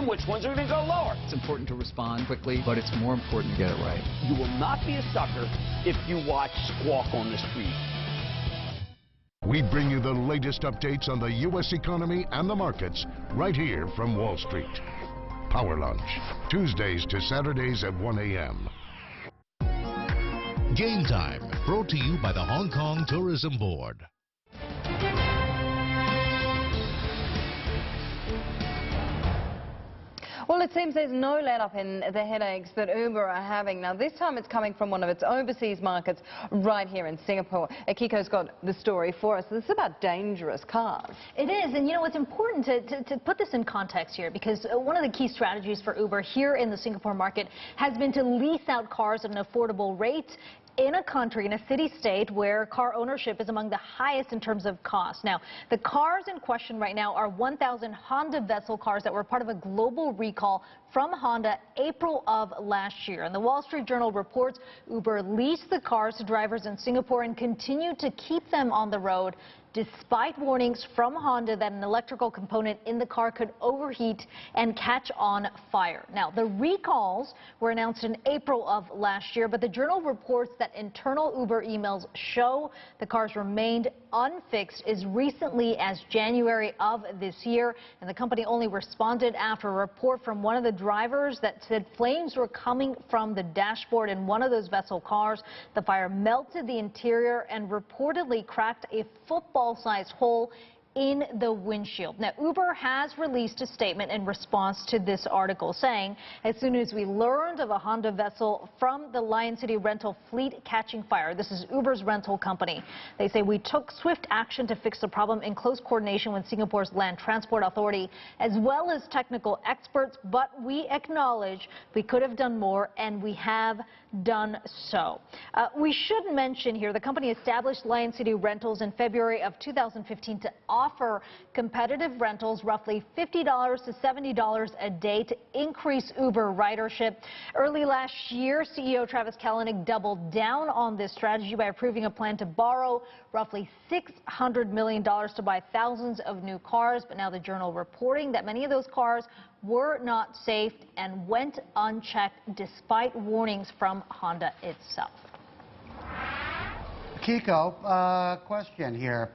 and which ones are going to go lower. It's important to respond quickly, but it's more important to get it right. You will not be a sucker if you watch squawk on the street. We bring you the latest updates on the U.S. economy and the markets right here from Wall Street. Power Lunch, Tuesdays to Saturdays at 1 a.m. Game Time, brought to you by the Hong Kong Tourism Board. Well, it seems there's no let-up in the headaches that Uber are having. Now, this time it's coming from one of its overseas markets right here in Singapore. Kiko's got the story for us. This is about dangerous cars. It is, and you know, it's important to put this in context here, because one of the key strategies for Uber here in the Singapore market has been to lease out cars at an affordable rate in a country, in a city-state where car ownership is among the highest in terms of cost. Now, the cars in question right now are 1,000 Honda Vessel cars that were part of a global recall from Honda April of last year. And the Wall Street Journal reports Uber leased the cars to drivers in Singapore and continued to keep them on the road despite warnings from Honda that an electrical component in the car could overheat and catch on fire. Now, the recalls were announced in April of last year, but the Journal reports that internal Uber emails show the cars remained unfixed as recently as January of this year, and the company only responded after a report from one of the drivers that said flames were coming from the dashboard in one of those Vessel cars. The fire melted the interior and reportedly cracked a football-sized hole in the windshield. Now, Uber has released a statement in response to this article saying, as soon as we learned of a Honda Vessel from the Lion City rental fleet catching fire, this is Uber's rental company, they say we took swift action to fix the problem in close coordination with Singapore's Land Transport Authority as well as technical experts, but we acknowledge we could have done more, and we have done so. We should mention here the company established Lion City Rentals in February of 2015 to offer competitive rentals, roughly $50 to $70 a day, to increase Uber ridership. Early last year, CEO Travis Kalanick doubled down on this strategy by approving a plan to borrow roughly $600 million to buy thousands of new cars. But now the Journal reporting that many of those cars were not safe and went unchecked despite warnings from Honda itself. Kiko, question here.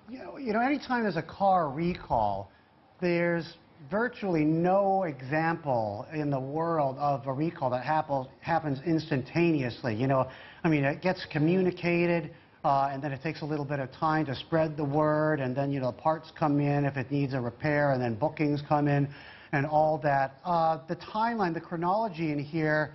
You know, anytime there's a car recall, there's virtually no example in the world of a recall that happens instantaneously. You know, I mean, it gets communicated, and then it takes a little bit of time to spread the word, and then, you know, parts come in if it needs a repair, and then bookings come in and all that. The timeline, the chronology in here,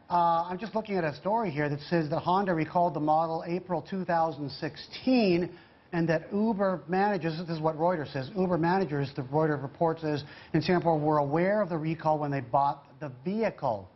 I'm just looking at a story here that says that Honda recalled the model April 2016, and that Uber managers, this is what Reuters says, Uber managers, the Reuters reports, is in Singapore were aware of the recall when they bought the vehicle.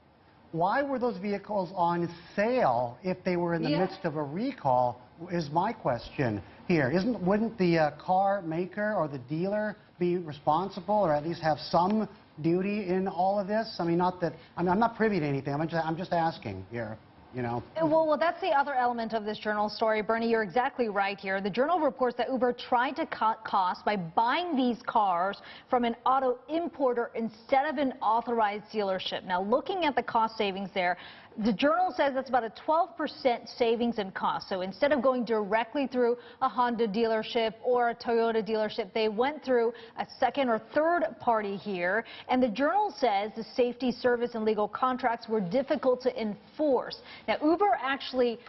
Why were those vehicles on sale if they were in the midst of a recall, is my question here. Wouldn't the car maker or the dealer be responsible, or at least have some duty in all of this? I mean, not that, I'm not privy to anything, I'm just asking here. You know. Well, that's the other element of this Journal story, Bernie. You're exactly right here. The Journal reports that Uber tried to cut costs by buying these cars from an auto importer instead of an authorized dealership. Now, looking at the cost savings there, the Journal says that's about a 12% savings in cost. So instead of going directly through a Honda dealership or a Toyota dealership, they went through a second or third party here. And the Journal says the safety, service, and legal contracts were difficult to enforce. Now, Uber actually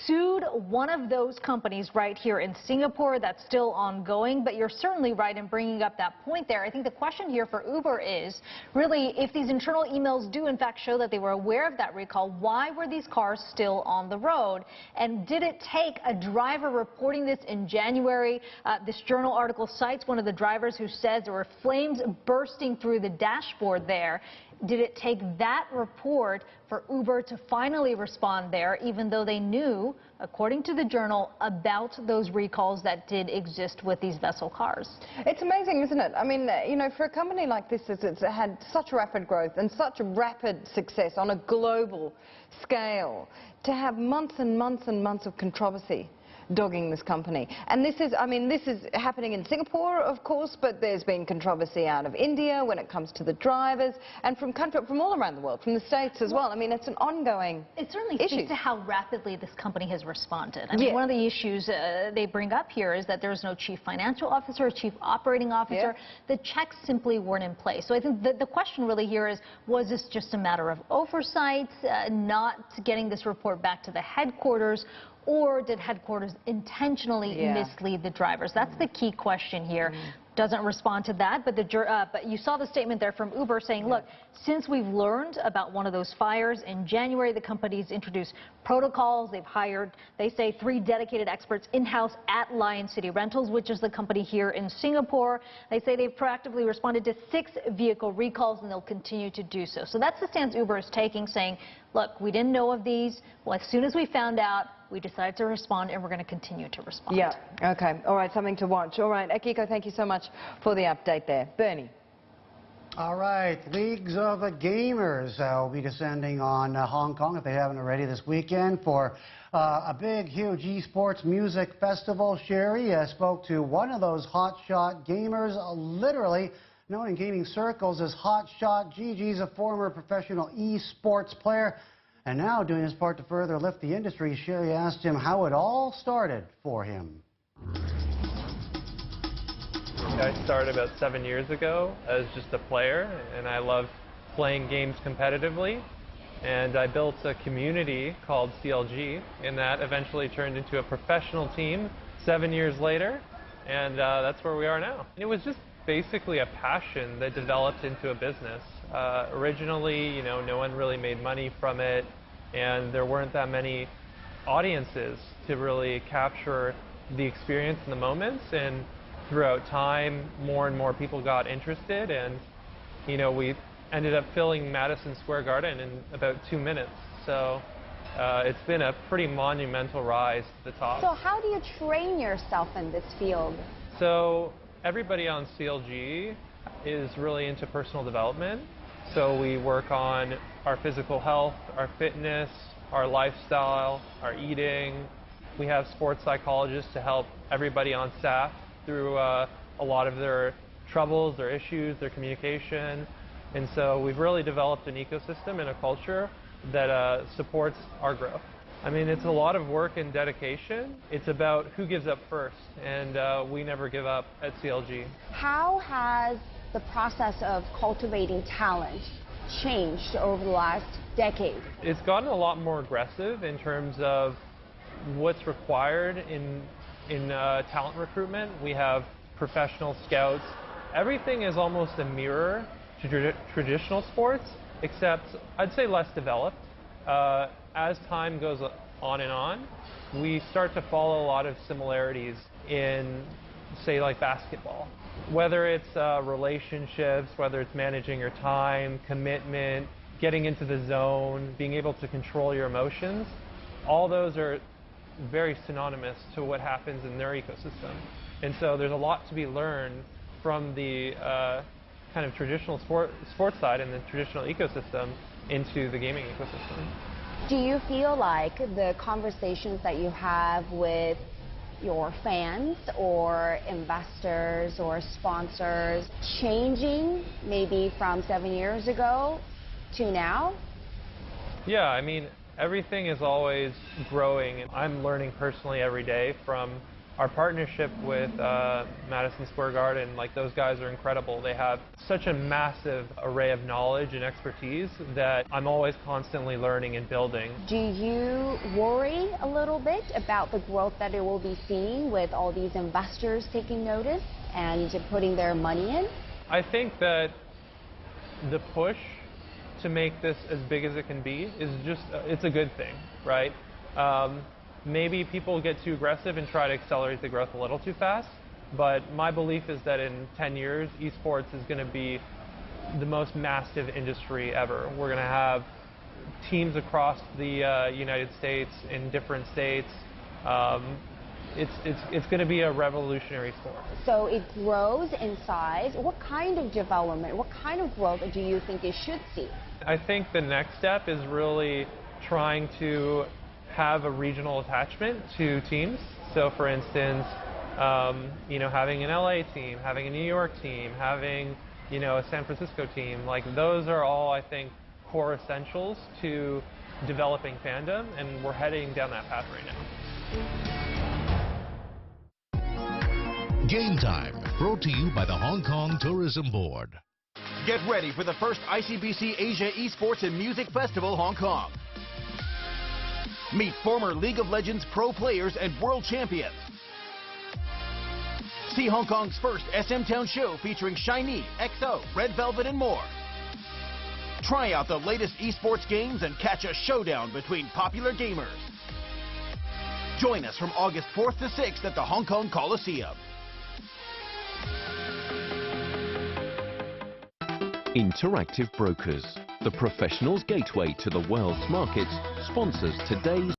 sued one of those companies right here in Singapore. That's still ongoing, but you're certainly right in bringing up that point there. I think the question here for Uber is really, if these internal emails do in fact show that they were aware of that recall, why were these cars still on the road? And did it take a driver reporting this in January? This Journal article cites one of the drivers who says there were flames bursting through the dashboard there. Did it take that report for Uber to finally respond there, even though they knew, according to the Journal, about those recalls that did exist with these Vessel cars? It's amazing, isn't it? I mean, you know, for a company like this that's had such rapid growth and such rapid success on a global scale, to have months and months and months of controversy dogging this company. And this is, I mean, this is happening in Singapore, of course, but there's been controversy out of India when it comes to the drivers, and from all around the world, from the States as well. I mean, it's an ongoing It certainly issue. speaks to how rapidly this company has responded. I mean, one of the issues they bring up here is that there's no chief financial officer, chief operating officer. The checks simply weren't in place. So I think the question really here is, was this just a matter of oversight, not getting this report back to the headquarters, or did headquarters intentionally mislead the drivers? That's the key question here. Doesn't respond to that, but you saw the statement there from Uber saying, look, since we've learned about one of those fires in January, the company's introduced protocols. They've hired, they say, 3 dedicated experts in-house at Lion City Rentals, which is the company here in Singapore. They say they've proactively responded to 6 vehicle recalls, and they'll continue to do so. So that's the stance Uber is taking, saying, look, we didn't know of these. Well, as soon as we found out, we decided to respond, and we're going to continue to respond. Yeah, okay. All right, something to watch. All right, Akiko, thank you so much for the update there. Bernie. All right, Leagues of Gamers will be descending on Hong Kong, if they haven't already, this weekend for a big, huge esports music festival. Sherry spoke to one of those hotshot gamers, literally known in gaming circles as Hotshot. Gigi's a former professional esports player, and now doing his part to further lift the industry. Sherry asked him how it all started for him. I started about 7 years ago as just a player, and I love playing games competitively. And I built a community called CLG, and that eventually turned into a professional team 7 years later, and that's where we are now. It was just basically a passion that developed into a business. Originally, no one really made money from it, and there weren't that many audiences to really capture the experience and the moments. And throughout time, more and more people got interested, and we ended up filling Madison Square Garden in about 2 minutes. So it's been a pretty monumental rise to the top. So how do you train yourself in this field? So everybody on CLG is really into personal development. So we work on our physical health, our fitness, our lifestyle, our eating. We have sports psychologists to help everybody on staff through a lot of their troubles, their issues, their communication. And so we've really developed an ecosystem and a culture that supports our growth. I mean, it's a lot of work and dedication. It's about who gives up first, and we never give up at CLG. How has the process of cultivating talent changed over the last decade? It's gotten a lot more aggressive in terms of what's required in talent recruitment. We have professional scouts. Everything is almost a mirror to traditional sports, except I'd say less developed. As time goes on and on, we start to follow a lot of similarities in, say, like basketball. Whether it's relationships, whether it's managing your time, commitment, getting into the zone, being able to control your emotions, all those are very synonymous to what happens in their ecosystem. And so there's a lot to be learned from the kind of traditional sports side and the traditional ecosystem into the gaming ecosystem. Do you feel like the conversations that you have with your fans or investors or sponsors changing maybe from 7 years ago to now? Yeah, I mean, everything is always growing, and I'm learning personally every day from our partnership with Madison Square Garden. Like, those guys are incredible. They have such a massive array of knowledge and expertise that I'm always constantly learning and building. Do you worry a little bit about the growth that it will be seeing with all these investors taking notice and putting their money in? I think that the push to make this as big as it can be is just, it's a good thing, right? Maybe people get too aggressive and try to accelerate the growth a little too fast, but my belief is that in 10 years, esports is going to be the most massive industry ever. We're going to have teams across the United States in different states. It's going to be a revolutionary sport. So it grows in size. What kind of development, what kind of growth do you think it should see? I think the next step is really trying to have a regional attachment to teams. So for instance, you know, having an LA team, having a New York team, having, you know, a San Francisco team, like those are all, I think, core essentials to developing fandom, and we're heading down that path right now. Game Time, brought to you by the Hong Kong Tourism Board. Get ready for the first ICBC Asia Esports and Music Festival Hong Kong. Meet former League of Legends pro players and world champions. See Hong Kong's first SM Town show featuring Shiny, EXO, Red Velvet, and more. Try out the latest esports games and catch a showdown between popular gamers. Join us from August 4th to 6th at the Hong Kong Coliseum. Interactive Brokers, the professional's gateway to the world's markets, sponsors today's